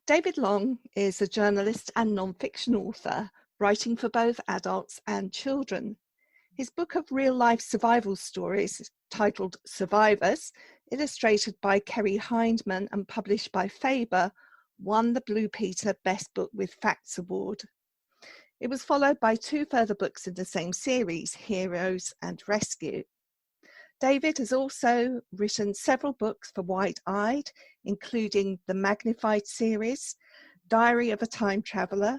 David Long is a journalist and non-fiction author, writing for both adults and children. His book of real-life survival stories, titled Survivors, illustrated by Kerry Hindman and published by Faber, won the Blue Peter Best Book with Facts Award. It was followed by two further books in the same series, Heroes and Rescue. David has also written several books for Wide-Eyed, including the Magnified series, Diary of a Time Traveller,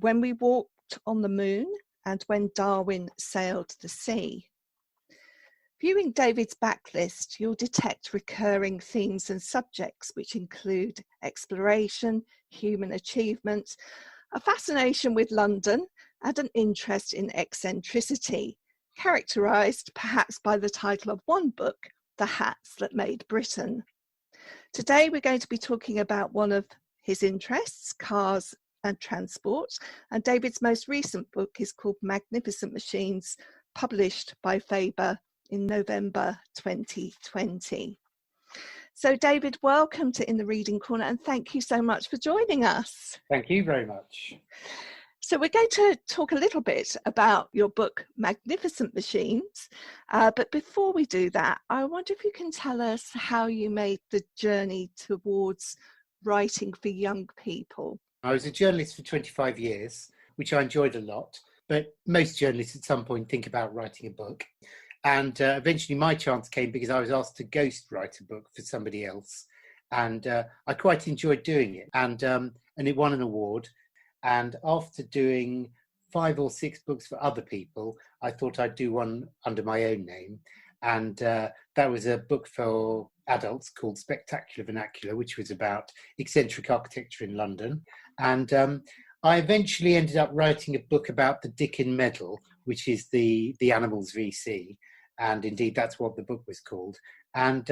When We Walked on the Moon, and When Darwin Sailed the Sea. Viewing David's backlist, you'll detect recurring themes and subjects, which include exploration, human achievement, a fascination with London, and an interest in eccentricity, characterised perhaps by the title of one book, The Hats That Made Britain. Today we're going to be talking about one of his interests, cars and transport, and David's most recent book is called Magnificent Machines, published by Faber in November 2020. So David, welcome to In the Reading Corner, and thank you so much for joining us. Thank you very much. So we're going to talk a little bit about your book, Magnificent Machines. But before we do that, I wonder if you can tell us how you made the journey towards writing for young people. I was a journalist for 25 years, which I enjoyed a lot. But most journalists at some point think about writing a book. And eventually my chance came because I was asked to ghost write a book for somebody else. And I quite enjoyed doing it. And it won an award. And after doing 5 or 6 books for other people, I thought I'd do one under my own name. And that was a book for adults called Spectacular Vernacular, which was about eccentric architecture in London. And I eventually ended up writing a book about the Dickon Medal, which is the animals VC. And indeed, that's what the book was called. And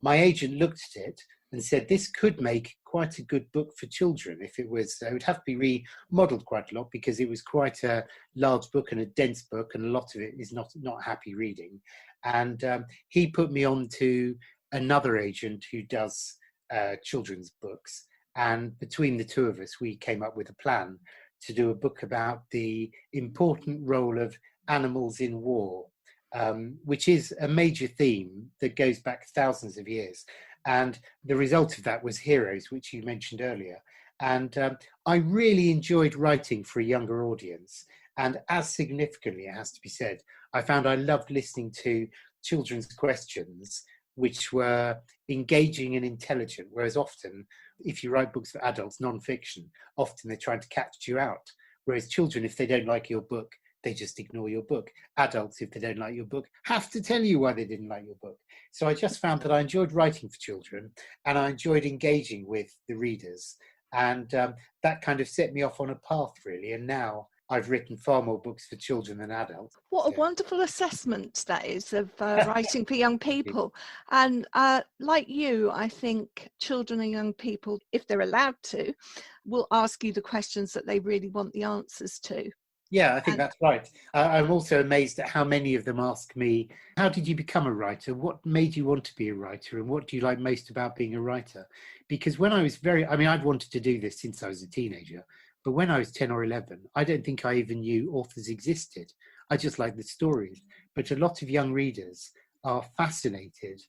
my agent looked at it and said, this could make quite a good book for children if it was, it would have to be remodeled quite a lot because it was quite a large book and a dense book, and a lot of it is not happy reading. And he put me on to another agent who does children's books. And between the two of us, we came up with a plan to do a book about the important role of animals in war, which is a major theme that goes back thousands of years. And the result of that was Heroes, which you mentioned earlier. And I really enjoyed writing for a younger audience. And as significantly, it has to be said, I found I loved listening to children's questions, which were engaging and intelligent. Whereas often, if you write books for adults, non-fiction, often they're trying to catch you out. Whereas children, if they don't like your book, they just ignore your book. Adults, if they don't like your book, have to tell you why they didn't like your book. So I just found that I enjoyed writing for children and I enjoyed engaging with the readers. And that kind of set me off on a path, really. And now I've written far more books for children than adults. What a wonderful assessment that is of writing for young people. And like you, I think children and young people, if they're allowed to, will ask you the questions that they really want the answers to. Yeah, I think that's right. I'm also amazed at how many of them ask me, how did you become a writer? What made you want to be a writer? And what do you like most about being a writer? Because when I was I'd wanted to do this since I was a teenager. But when I was 10 or 11, I don't think I even knew authors existed. I just liked the stories. But a lot of young readers are fascinated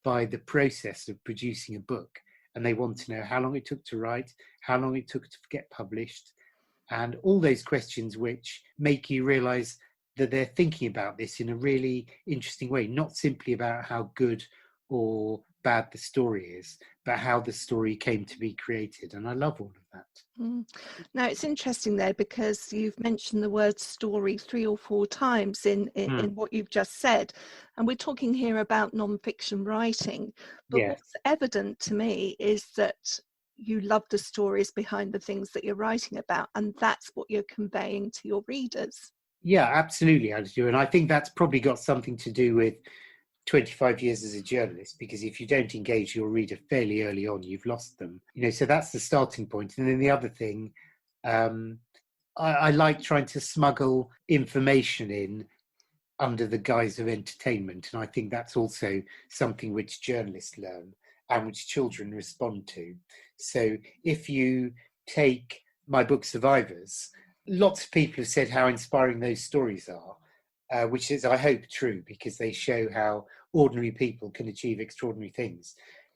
by the process of producing a book. And they want to know how long it took to write, how long it took to get published, and all those questions which make you realise that they're thinking about this in a really interesting way, not simply about how good or bad the story is, but how the story came to be created. And I love all of that. Now, it's interesting there because you've mentioned the word story 3 or 4 times in what you've just said. And we're talking here about non-fiction writing. But Yes. What's evident to me is that you love the stories behind the things that you're writing about, and that's what you're conveying to your readers. Yeah, absolutely, I do. And I think that's probably got something to do with 25 years as a journalist, because if you don't engage your reader fairly early on, you've lost them. So that's the starting point. And then the other thing, I like trying to smuggle information in under the guise of entertainment. And I think that's also something which journalists learn and which children respond to. So if you take my book Survivors, lots of people have said how inspiring those stories are, which is, I hope, true, because they show how ordinary people can achieve extraordinary things.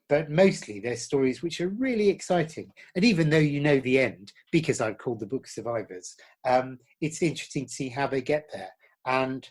But mostly they're stories which are really exciting. And even though you know the end, because I've called the book Survivors, it's interesting to see how they get there. And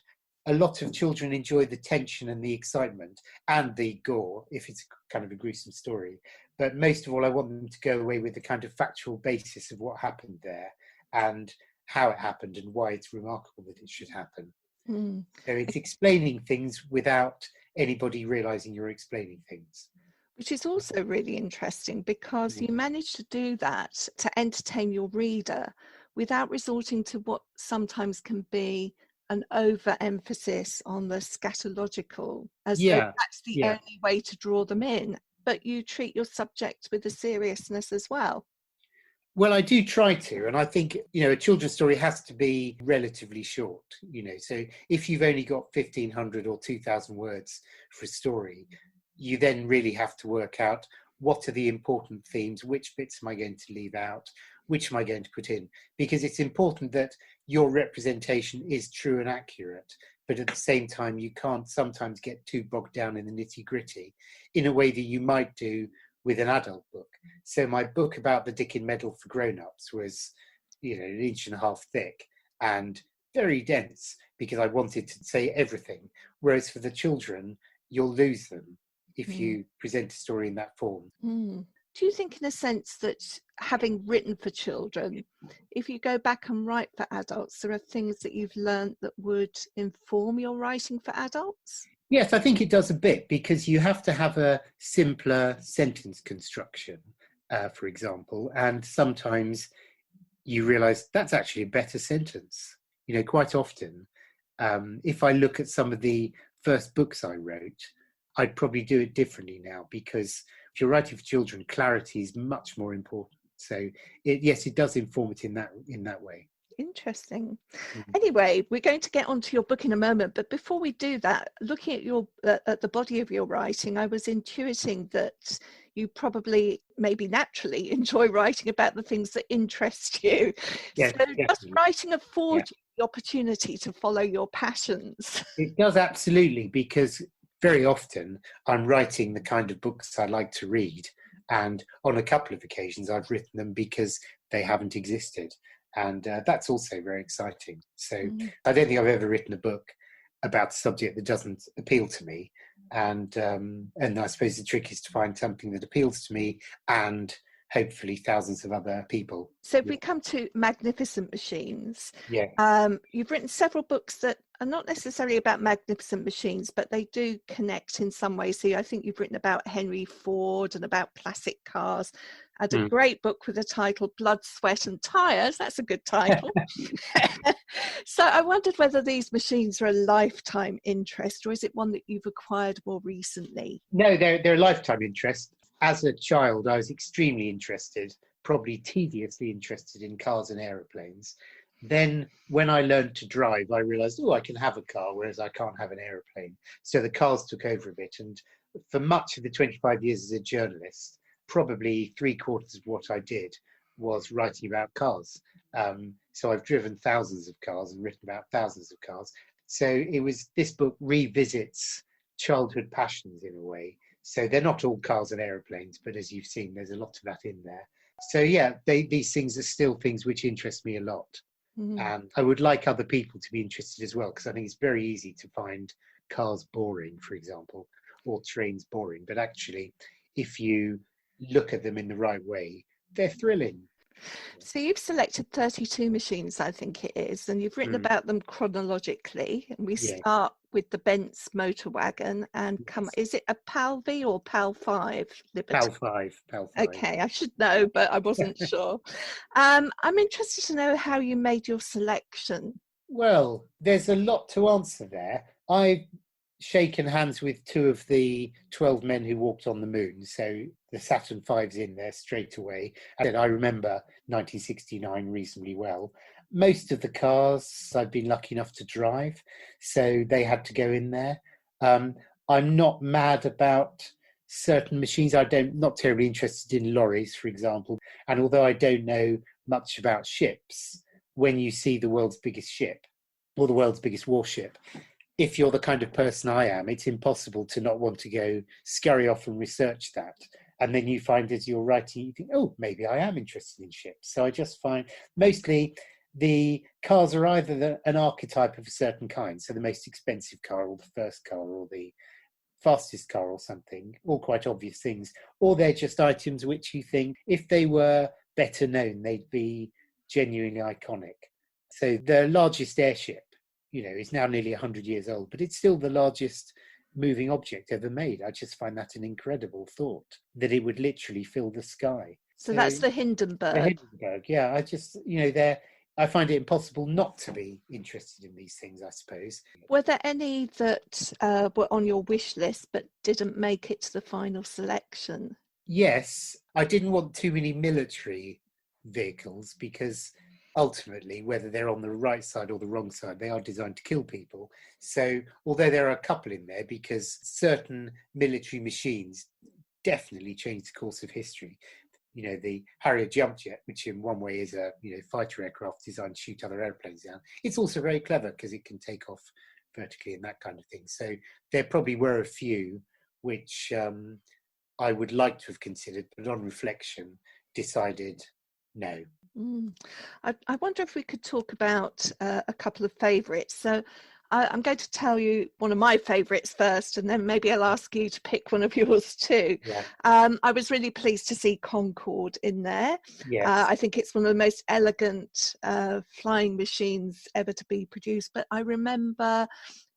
a lot of children enjoy the tension and the excitement and the gore, if it's kind of a gruesome story. But most of all, I want them to go away with the kind of factual basis of what happened there and how it happened and why it's remarkable that it should happen. So it's explaining things without anybody realizing you're explaining things. Which is also really interesting, because you manage to do that to entertain your reader without resorting to what sometimes can be an overemphasis on the scatological, as though that's the only way to draw them in. But you treat your subject with a seriousness as well. Well, I do try to, and I think, a children's story has to be relatively short, so if you've only got 1,500 or 2,000 words for a story, you then really have to work out what are the important themes, which bits am I going to leave out, which am I going to put in, because it's important that your representation is true and accurate, but at the same time, you can't sometimes get too bogged down in the nitty-gritty in a way that you might do with an adult book. So my book about the Dickens Medal for grown-ups was, 1.5 inches thick and very dense, because I wanted to say everything. Whereas for the children, you'll lose them if you present a story in that form. Do you think, in a sense, that having written for children, if you go back and write for adults, there are things that you've learned that would inform your writing for adults? Yes, I think it does a bit, because you have to have a simpler sentence construction, for example, and sometimes you realise that's actually a better sentence. Quite often, if I look at some of the first books I wrote, I'd probably do it differently now, because if you're writing for children, clarity is much more important. So it does inform it in that way. Interesting. Anyway, we're going to get onto your book in a moment, but before we do that, looking at at the body of your writing, I was intuiting that you probably, maybe naturally, enjoy writing about the things that interest you. Yes, so definitely. does writing afford you the opportunity to follow your passions? It does, absolutely, because very often I'm writing the kind of books I like to read, and on a couple of occasions I've written them because they haven't existed. And that's also very exciting. So I don't think I've ever written a book about a subject that doesn't appeal to me. And I suppose the trick is to find something that appeals to me and hopefully thousands of other people. So if we come to Magnificent Machines, yeah, you've written several books that are not necessarily about magnificent machines, but they do connect in some way. So I think you've written about Henry Ford and about classic cars, and a great book with the title Blood, Sweat and Tires. That's a good title. So I wondered whether these machines are a lifetime interest, or is it one that you've acquired more recently? No, they're a lifetime interest. As a child, I was extremely interested, probably tediously interested in cars and aeroplanes. Then when I learned to drive, I realized, I can have a car, whereas I can't have an aeroplane. So the cars took over a bit. And for much of the 25 years as a journalist, probably 3/4 of what I did was writing about cars. So I've driven thousands of cars and written about thousands of cars. So this book revisits childhood passions in a way. So they're not all cars and aeroplanes, but as you've seen, there's a lot of that in there. So these things are still things which interest me a lot. And I would like other people to be interested as well, because I think it's very easy to find cars boring, for example, or trains boring. But actually, if you look at them in the right way, they're thrilling. So you've selected 32 machines, I think it is, and you've written about them chronologically. And we start with the Benz motor wagon and is it a PAL V or PAL 5? PAL 5. Okay, I should know, but I wasn't sure. I'm interested to know how you made your selection. Well, there's a lot to answer there. I've shaken hands with 2 of the 12 men who walked on the moon, so the Saturn V's in there straight away. And I remember 1969 reasonably well. Most of the cars I've been lucky enough to drive, so they had to go in there. I'm not mad about certain machines. Not terribly interested in lorries, for example. And although I don't know much about ships, when you see the world's biggest ship or the world's biggest warship, if you're the kind of person I am, it's impossible to not want to go scurry off and research that. And then you find as you're writing, you think, oh, maybe I am interested in ships. So I just find mostly the cars are either an archetype of a certain kind, so the most expensive car or the first car or the fastest car or something, all quite obvious things, or they're just items which you think if they were better known, they'd be genuinely iconic. So the largest airship, is now nearly 100 years old, but it's still the largest moving object ever made. I just find that an incredible thought, that it would literally fill the sky. So that's the Hindenburg. The Hindenburg, yeah. I just, I find it impossible not to be interested in these things, I suppose. Were there any that were on your wish list but didn't make it to the final selection? Yes, I didn't want too many military vehicles because ultimately, whether they're on the right side or the wrong side, they are designed to kill people. So although there are a couple in there, because certain military machines definitely changed the course of history. The Harrier jump jet, which in one way is a fighter aircraft designed to shoot other airplanes down. It's also very clever because it can take off vertically and that kind of thing. So there probably were a few which I would like to have considered, but on reflection decided no. I wonder if we could talk about a couple of favourites. So I'm going to tell you one of my favourites first, and then maybe I'll ask you to pick one of yours too. Yeah. I was really pleased to see Concorde in there. Yes. I think it's one of the most elegant flying machines ever to be produced. But I remember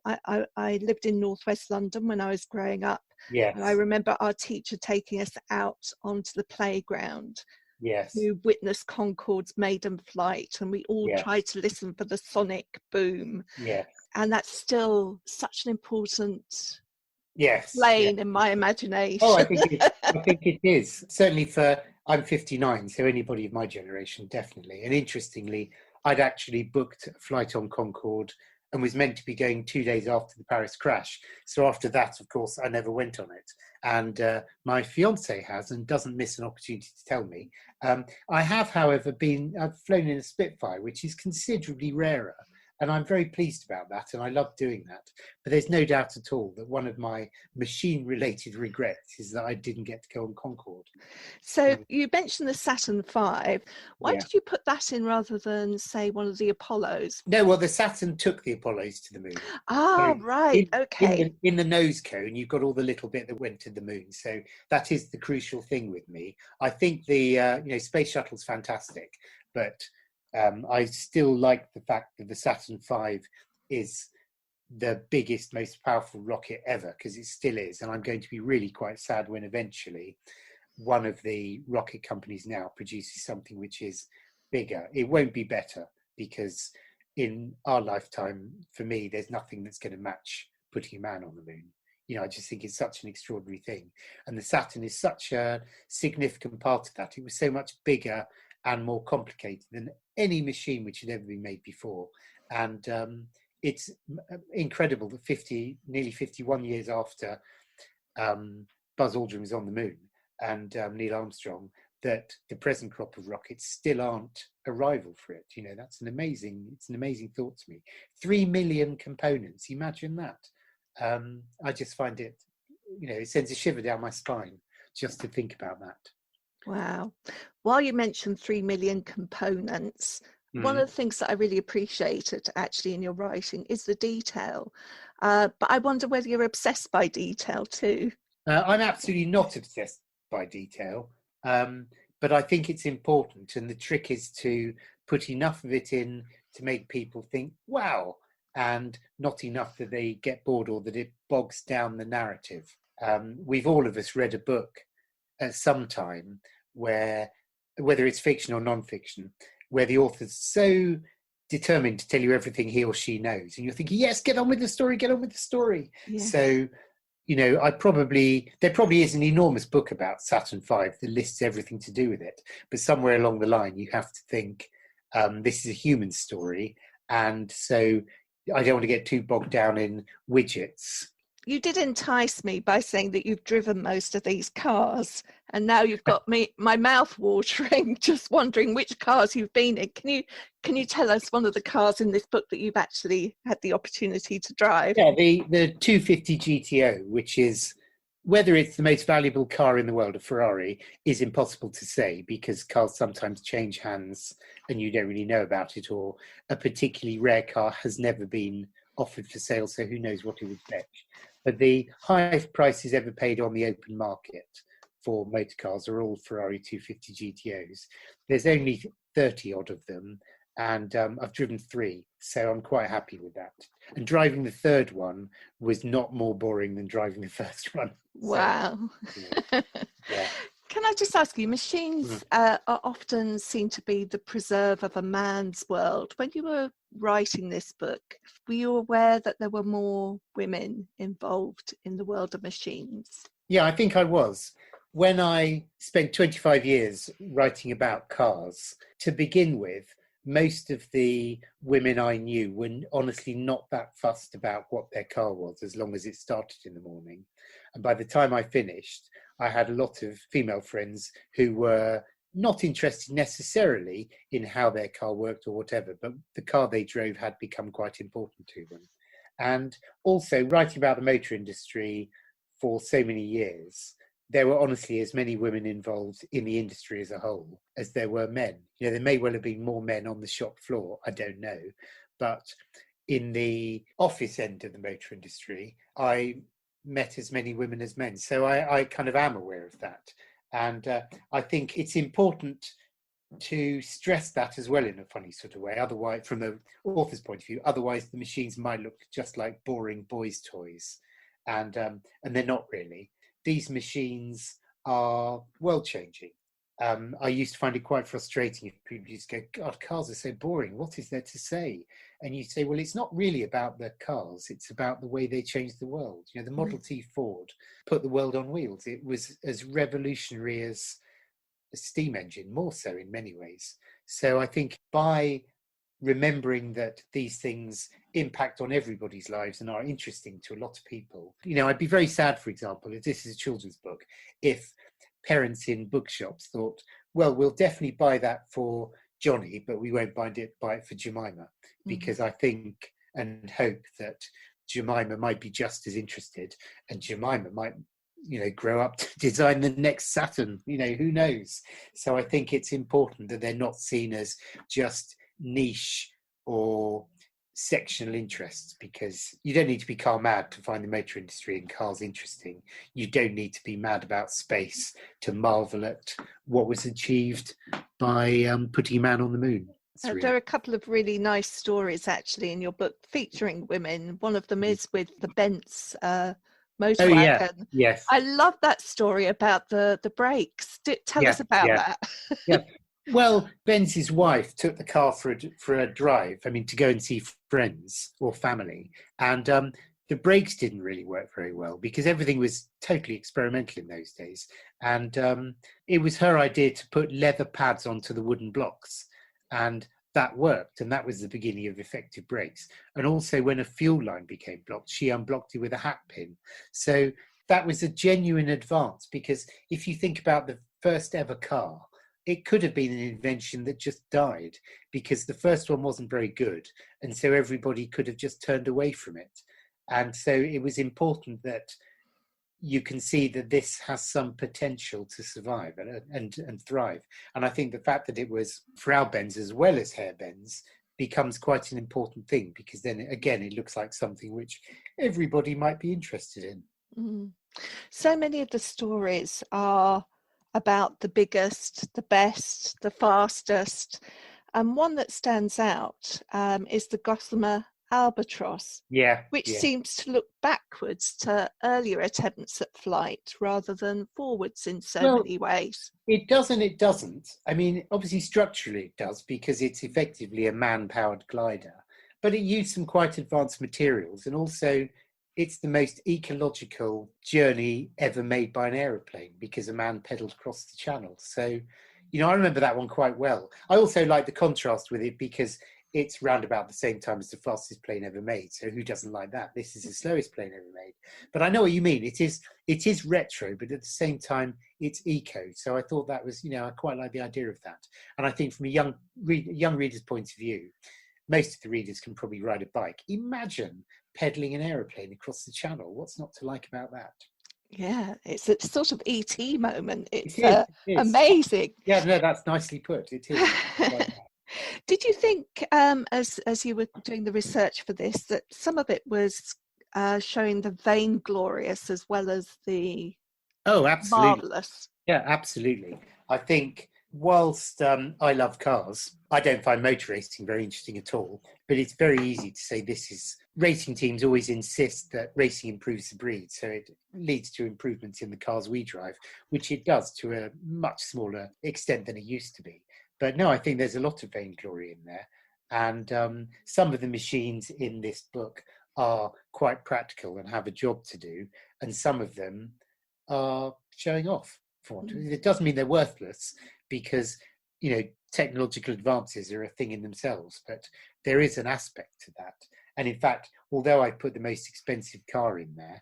I lived in northwest London when I was growing up. Yes. And I remember our teacher taking us out onto the playground. Yes. To witness Concorde's maiden flight, and we all tried to listen for the sonic boom. Yes. And that's still such an important plane in my imagination. Oh, I think it is. Certainly I'm 59, so anybody of my generation, definitely. And interestingly, I'd actually booked a flight on Concorde and was meant to be going 2 days after the Paris crash. So after that, of course, I never went on it. And my fiance has and doesn't miss an opportunity to tell me. I have, however, I've flown in a Spitfire, which is considerably rarer. And I'm very pleased about that, and I love doing that. But there's no doubt at all that one of my machine-related regrets is that I didn't get to go on Concorde. So you mentioned the Saturn V. Why did you put that in rather than, say, one of the Apollos? No, well, the Saturn took the Apollos to the moon. Ah, so right, okay. In the nose cone, you've got all the little bit that went to the moon. So that is the crucial thing with me. I think the space shuttle's fantastic, but I still like the fact that the Saturn V is the biggest, most powerful rocket ever, because it still is. And I'm going to be really quite sad when eventually one of the rocket companies now produces something which is bigger. It won't be better, because in our lifetime, for me, there's nothing that's going to match putting a man on the moon. I just think it's such an extraordinary thing. And the Saturn is such a significant part of that. It was so much bigger and more complicated than any machine which had ever been made before. And it's incredible that nearly 51 years after Buzz Aldrin was on the moon and Neil Armstrong, that the present crop of rockets still aren't a rival for it. It's an amazing thought to me. 3 million components, imagine that. I just find it, it sends a shiver down my spine just to think about that. Wow. While you mentioned 3 million components, one of the things that I really appreciated actually in your writing is the detail. But I wonder whether you're obsessed by detail too. I'm absolutely not obsessed by detail, but I think it's important. And the trick is to put enough of it in to make people think, wow, and not enough that they get bored or that it bogs down the narrative. We've all of us read a book at some time where, whether it's fiction or non-fiction, where the author's so determined to tell you everything he or she knows, and you're thinking, yes, get on with the story. Yes. So there probably is an enormous book about Saturn V that lists everything to do with it, but somewhere along the line you have to think, this is a human story, and so I don't want to get too bogged down in widgets You did entice me by saying that you've driven most of these cars, and now you've got my mouth watering, just wondering which cars you've been in. Can you tell us one of the cars in this book that you've actually had the opportunity to drive? Yeah, the 250 GTO, which is, whether it's the most valuable car in the world, a Ferrari, is impossible to say because cars sometimes change hands and you don't really know about it, or a particularly rare car has never been offered for sale, so who knows what it would fetch. But the highest prices ever paid on the open market for motor cars are all Ferrari 250 GTOs. There's only 30 odd of them, and I've driven 3, so I'm quite happy with that. And driving the third one was not more boring than driving the first one. Wow. So, yeah. Can I just ask you, machines are often seen to be the preserve of a man's world. When you were writing this book, were you aware that there were more women involved in the world of machines? Yeah, I think I was. When I spent 25 years writing about cars, to begin with, most of the women I knew were honestly not that fussed about what their car was, as long as it started in the morning. And by the time I finished, I had a lot of female friends who were not interested necessarily in how their car worked or whatever, but the car they drove had become quite important to them. And also, writing about the motor industry for so many years, there were honestly as many women involved in the industry as a whole as there were men. You know, there may well have been more men on the shop floor, I don't know. But in the office end of the motor industry, I met as many women as men. So I kind of am aware of that. And I think it's important to stress that as well in a funny sort of way. Otherwise, from the author's point of view, otherwise the machines might look just like boring boys' toys. And they're not really. These machines are world changing. I used to find it quite frustrating if people used to go, God, cars are so boring. What is there to say? And you say, well, it's not really about the cars. It's about the way they changed the world. You know, the Model T Ford put the world on wheels. It was as revolutionary as a steam engine, more so in many ways. So I think by remembering that these things impact on everybody's lives and are interesting to a lot of people. You know, I'd be very sad, for example, if this is a children's book, if parents in bookshops thought, well, we'll definitely buy that for Johnny, but we won't buy it for Jemima, because I think and hope that Jemima might be just as interested, and Jemima might, you know, grow up to design the next Saturn, you know, who knows. So I think it's important that they're not seen as just niche or sectional interests, because you don't need to be car mad to find the motor industry and cars interesting. You don't need to be mad about space to marvel at what was achieved by putting a man on the moon. There are a couple of really nice stories actually in your book featuring women. One of them is with the Benz motor wagon. Yes. I love that story about the brakes. Tell us about that. Yeah. Well, Benz's wife took the car for a drive, I mean, to go and see friends or family. And the brakes didn't really work very well because everything was totally experimental in those days. And it was her idea to put leather pads onto the wooden blocks. And that worked. And that was the beginning of effective brakes. And also when a fuel line became blocked, she unblocked it with a hat pin. So that was a genuine advance, because if you think about the first ever car, it could have been an invention that just died because the first one wasn't very good. And so everybody could have just turned away from it. And so it was important that you can see that this has some potential to survive and thrive. And I think the fact that it was Frau Benz as well as Herr Benz becomes quite an important thing, because then again, it looks like something which everybody might be interested in. So many of the stories are about the biggest, the best, the fastest. And one that stands out is the Gossamer Albatross, which seems to look backwards to earlier attempts at flight rather than forwards in so many ways. It does and it doesn't. I mean, obviously structurally it does, because it's effectively a man-powered glider, but it used some quite advanced materials, and also it's the most ecological journey ever made by an aeroplane because a man pedaled across the channel. So, you know, I remember that one quite well. I also like the contrast with it because it's round about the same time as the fastest plane ever made. So who doesn't like that? This is the slowest plane ever made. But I know what you mean. It is retro, but at the same time, it's eco. So I thought that was, I quite like the idea of that. And I think from a young reader's point of view, most of the readers can probably ride a bike. Imagine pedaling an aeroplane across the channel. What's not to like about that? Yeah, it's a sort of ET moment. It's It is. amazing. Yeah, no, that's nicely put. It is. Did you think, as you were doing the research for this, that some of it was showing the vainglorious as well as the marvelous? Yeah, absolutely. I think whilst I love cars, I don't find motor racing very interesting at all. But it's very easy to say racing teams always insist that racing improves the breed. So it leads to improvements in the cars we drive, which it does to a much smaller extent than it used to be. But no, I think there's a lot of vainglory in there. And some of the machines in this book are quite practical and have a job to do. And some of them are showing off. It doesn't mean they're worthless, because technological advances are a thing in themselves, but there is an aspect to that. And in fact, although I put the most expensive car in there,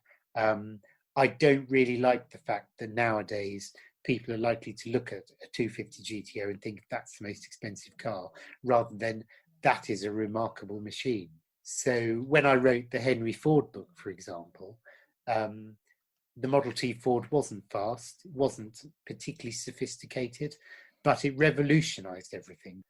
I don't really like the fact that nowadays people are likely to look at a 250 GTO and think that's the most expensive car, rather than that is a remarkable machine. So when I wrote the Henry Ford book, for example, the Model T Ford wasn't fast, it wasn't particularly sophisticated, but it revolutionized everything.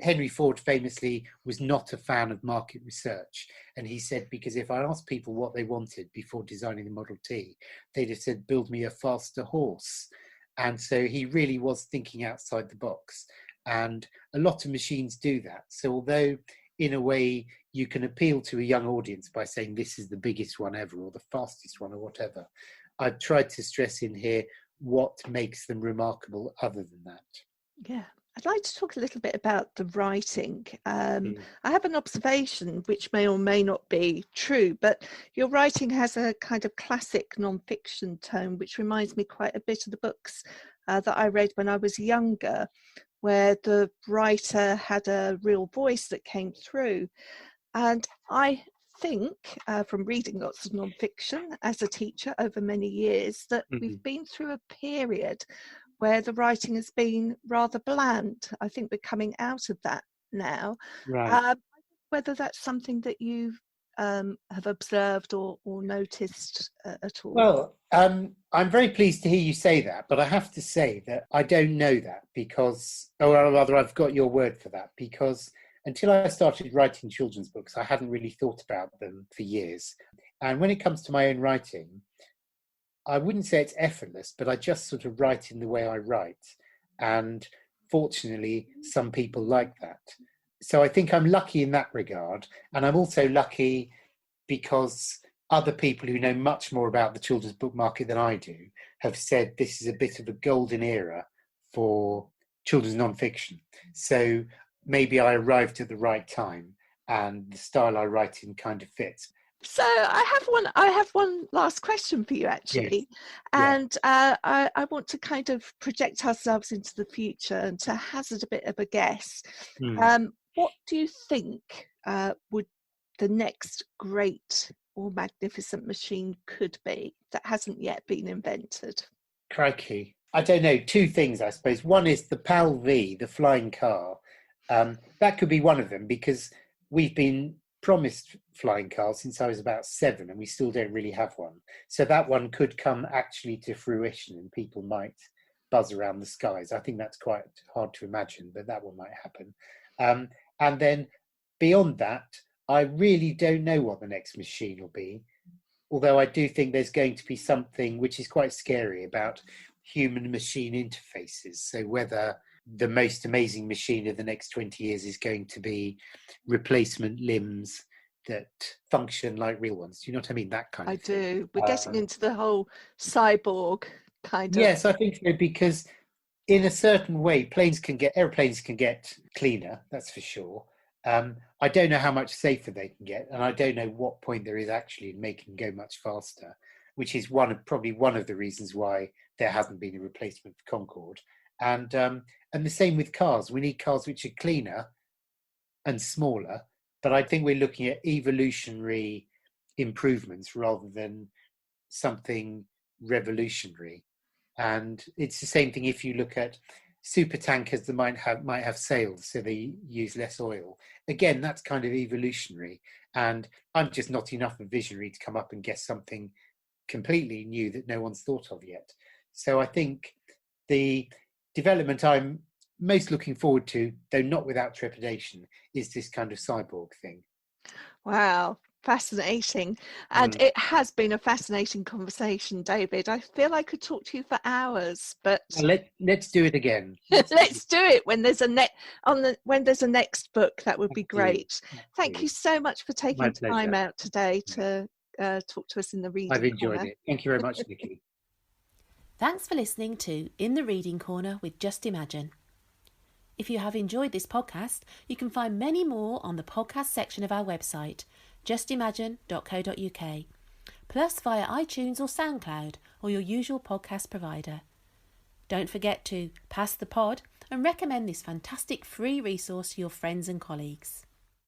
Henry Ford famously was not a fan of market research. And he said, because if I asked people what they wanted before designing the Model T, they'd have said, build me a faster horse. And so he really was thinking outside the box. And a lot of machines do that. So although in a way you can appeal to a young audience by saying this is the biggest one ever or the fastest one or whatever, I've tried to stress in here what makes them remarkable other than that. Yeah. I'd like to talk a little bit about the writing. I have an observation which may or may not be true, but your writing has a kind of classic non-fiction tone, which reminds me quite a bit of the books that I read when I was younger, where the writer had a real voice that came through. And I think from reading lots of non-fiction as a teacher over many years that we've been through a period where the writing has been rather bland. I think we're coming out of that now. Right. Whether that's something that you have observed or noticed at all. Well, I'm very pleased to hear you say that, but I have to say that I don't know that because, or rather I've got your word for that, because until I started writing children's books, I hadn't really thought about them for years. And when it comes to my own writing, I wouldn't say it's effortless, but I just sort of write in the way I write. And fortunately, some people like that. So I think I'm lucky in that regard. And I'm also lucky because other people who know much more about the children's book market than I do have said this is a bit of a golden era for children's nonfiction. So maybe I arrived at the right time and the style I write in kind of fits. So I have one last question for you, actually. Yes. And I want to kind of project ourselves into the future and to hazard a bit of a guess. What do you think would the next great or magnificent machine could be that hasn't yet been invented? Crikey. I don't know, two things, I suppose. One is the PAL V, the flying car. That could be one of them, because we've been promised flying cars since I was about 7 and we still don't really have one. So that one could come actually to fruition and people might buzz around the skies. I think that's quite hard to imagine, but that one might happen. And then beyond that, I really don't know what the next machine will be. Although I do think there's going to be something which is quite scary about human machine interfaces. So whether the most amazing machine of the next 20 years is going to be replacement limbs that function like real ones. Do you know what I mean? That kind of thing. I do. We're getting into the whole cyborg kind of. Yes, I think so, because in a certain way, airplanes can get cleaner, that's for sure. I don't know how much safer they can get, and I don't know what point there is actually in making them go much faster, which is probably one of the reasons why there hasn't been a replacement for Concorde. And the same with cars. We need cars which are cleaner, and smaller, but I think we're looking at evolutionary improvements rather than something revolutionary. And it's the same thing if you look at super tankers that might have sails, so they use less oil. Again, that's kind of evolutionary. And I'm just not enough of a visionary to come up and guess something completely new that no one's thought of yet. So I think the development I'm most looking forward to, though not without trepidation, is this kind of cyborg thing. Wow, fascinating. And it has been a fascinating conversation, David. I feel I could talk to you for hours, but let's do it again. Let's do it when there's when there's a next book. That would be great. Thank you so much for taking time out today to talk to us in the reading corner. I've enjoyed it. Thank you very much, Nikki. Thanks for listening to In the Reading Corner with Just Imagine. If you have enjoyed this podcast, you can find many more on the podcast section of our website, justimagine.co.uk, plus via iTunes or SoundCloud or your usual podcast provider. Don't forget to pass the pod and recommend this fantastic free resource to your friends and colleagues.